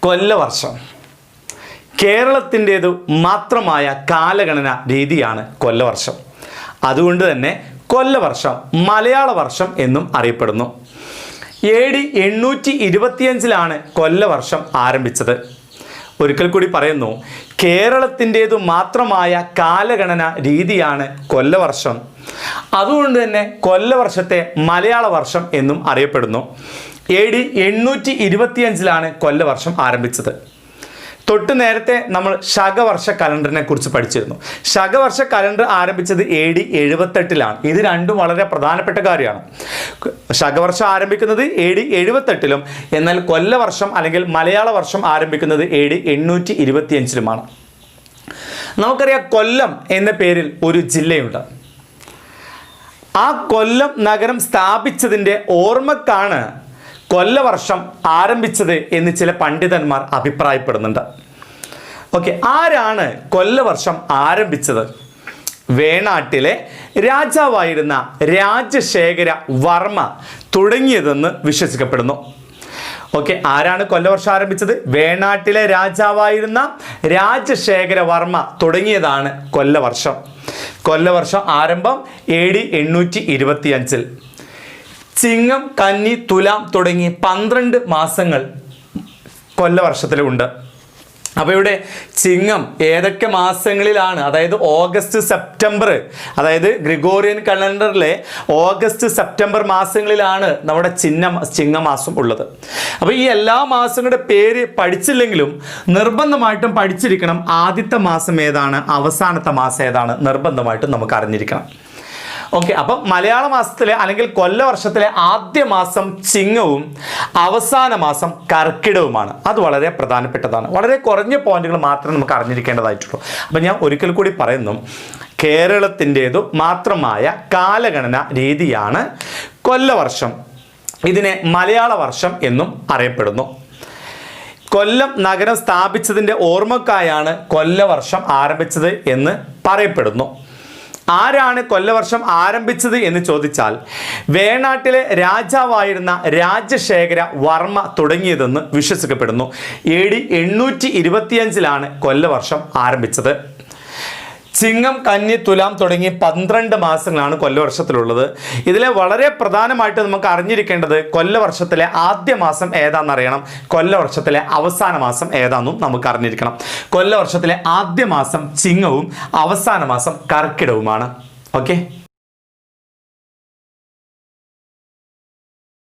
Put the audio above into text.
കൊല്ലവർഷം കേരളത്തിൻ്റേതു മാത്രമായ കാലഗണന രീതിയാണ് കൊല്ലവർഷം. അതുകൊണ്ട് തന്നെ കൊല്ലവർഷം മലയാള വർഷം എന്നും അറിയപ്പെടുന്നു. AD 825 കൊല്ലവർഷം ആരംഭിച്ചത്. ഒരിക്കൽ കൂടി പറയുന്നു, കേരളത്തിൻ്റേതു മാത്രമായ കാലഗണന രീതിയാണ് കൊല്ലവർഷം. അതുകൊണ്ട് തന്നെ കൊല്ലവർഷത്തെ മലയാള വർഷം എന്നും അറിയപ്പെടുന്നു. AD 825 കൊല്ലവർഷം ആരംഭിച്ചത്. തൊട്ട് നേരത്തെ നമ്മൾ ശകവർഷ കലണ്ടറിനെ കുറിച്ച് പഠിച്ചിരുന്നു. ശകവർഷ കലണ്ടർ ആരംഭിച്ചത് AD 78. ഇത് രണ്ടും വളരെ പ്രധാനപ്പെട്ട കാര്യമാണ്. ശകവർഷം ആരംഭിക്കുന്നത് AD 78, എന്നാൽ കൊല്ലവർഷം അല്ലെങ്കിൽ മലയാള വർഷം ആരംഭിക്കുന്നത് AD 825. നമുക്കറിയാം, കൊല്ലം എന്ന പേരിൽ ഒരു ജില്ലയുണ്ട്. ആ കൊല്ലം നഗരം സ്ഥാപിച്ചതിൻ്റെ ഓർമ്മക്കാണ് കൊല്ലവർഷം ആരംഭിച്ചത് എന്ന് ചില പണ്ഡിതന്മാർ അഭിപ്രായപ്പെടുന്നുണ്ട്. ഓക്കെ, ആരാണ് കൊല്ലവർഷം ആരംഭിച്ചത്? വേണാട്ടിലെ രാജാവായിരുന്ന രാജശേഖര വർമ്മ തുടങ്ങിയതെന്ന് വിശ്വസിക്കപ്പെടുന്നു. ഓക്കെ, ആരാണ് കൊല്ലവർഷം ആരംഭിച്ചത്? വേണാട്ടിലെ രാജാവായിരുന്ന രാജശേഖര വർമ്മ തുടങ്ങിയതാണ് കൊല്ലവർഷം. കൊല്ലവർഷം ആരംഭം AD 825. ചിങ്ങം, കന്നി, തുലാം തുടങ്ങി 12 മാസങ്ങൾ കൊല്ലവർഷത്തിലുണ്ട്. അപ്പോൾ ഇവിടെ ചിങ്ങം ഏതൊക്കെ മാസങ്ങളിലാണ്? അതായത് ഓഗസ്റ്റ്, സെപ്റ്റംബർ, അതായത് ഗ്രിഗോറിയൻ കലണ്ടറിലെ ഓഗസ്റ്റ്, സെപ്റ്റംബർ മാസങ്ങളിലാണ് നമ്മുടെ ചിങ്ങമാസം ഉള്ളത്. അപ്പോൾ ഈ എല്ലാ മാസങ്ങളുടെ പേര് പഠിച്ചില്ലെങ്കിലും നിർബന്ധമായിട്ടും പഠിച്ചിരിക്കണം. ആദ്യത്തെ മാസം ഏതാണ്, അവസാനത്തെ മാസം ഏതാണ്, നിർബന്ധമായിട്ടും നമുക്ക് അറിഞ്ഞിരിക്കണം. ഓക്കെ, അപ്പം മലയാള മാസത്തിലെ അല്ലെങ്കിൽ കൊല്ലവർഷത്തിലെ ആദ്യ മാസം ചിങ്ങവും അവസാന മാസം കർക്കിടവുമാണ്. അത് വളരെ പ്രധാനപ്പെട്ടതാണ്. വളരെ കുറഞ്ഞ പോയിന്റുകൾ മാത്രമേ നമുക്ക് അറിഞ്ഞിരിക്കേണ്ടതായിട്ടുള്ളൂ. അപ്പം ഞാൻ ഒരിക്കൽ കൂടി പറയുന്നു, കേരളത്തിൻ്റേതു മാത്രമായ കാലഗണന രീതിയാണ് കൊല്ലവർഷം. ഇതിനെ മലയാള വർഷം എന്നും അറിയപ്പെടുന്നു. കൊല്ലം നഗരം സ്ഥാപിച്ചതിൻ്റെ ഓർമ്മക്കായാണ് കൊല്ലവർഷം ആരംഭിച്ചത് എന്ന് പറയപ്പെടുന്നു. ആരാണ് കൊല്ലവർഷം ആരംഭിച്ചത് എന്ന് ചോദിച്ചാൽ വേണാട്ടിലെ രാജാവായിരുന്ന രാജശേഖര വർമ്മ തുടങ്ങിയതെന്ന് വിശ്വസിക്കപ്പെടുന്നു. AD 825 കൊല്ലവർഷം ആരംഭിച്ചത്. ചിങ്ങം, കന്നി, തുലാം തുടങ്ങി 12 മാസങ്ങളാണ് കൊല്ലവർഷത്തിലുള്ളത്. ഇതിലെ വളരെ പ്രധാനമായിട്ട് നമുക്ക് അറിഞ്ഞിരിക്കേണ്ടത് കൊല്ലവർഷത്തിലെ ആദ്യ മാസം ഏതാണെന്നറിയണം, കൊല്ലവർഷത്തിലെ അവസാന മാസം ഏതാണെന്നും നമുക്ക് അറിഞ്ഞിരിക്കണം. കൊല്ലവർഷത്തിലെ ആദ്യ മാസം ചിങ്ങവും അവസാന മാസം കർക്കിടവുമാണ്. ഓക്കെ.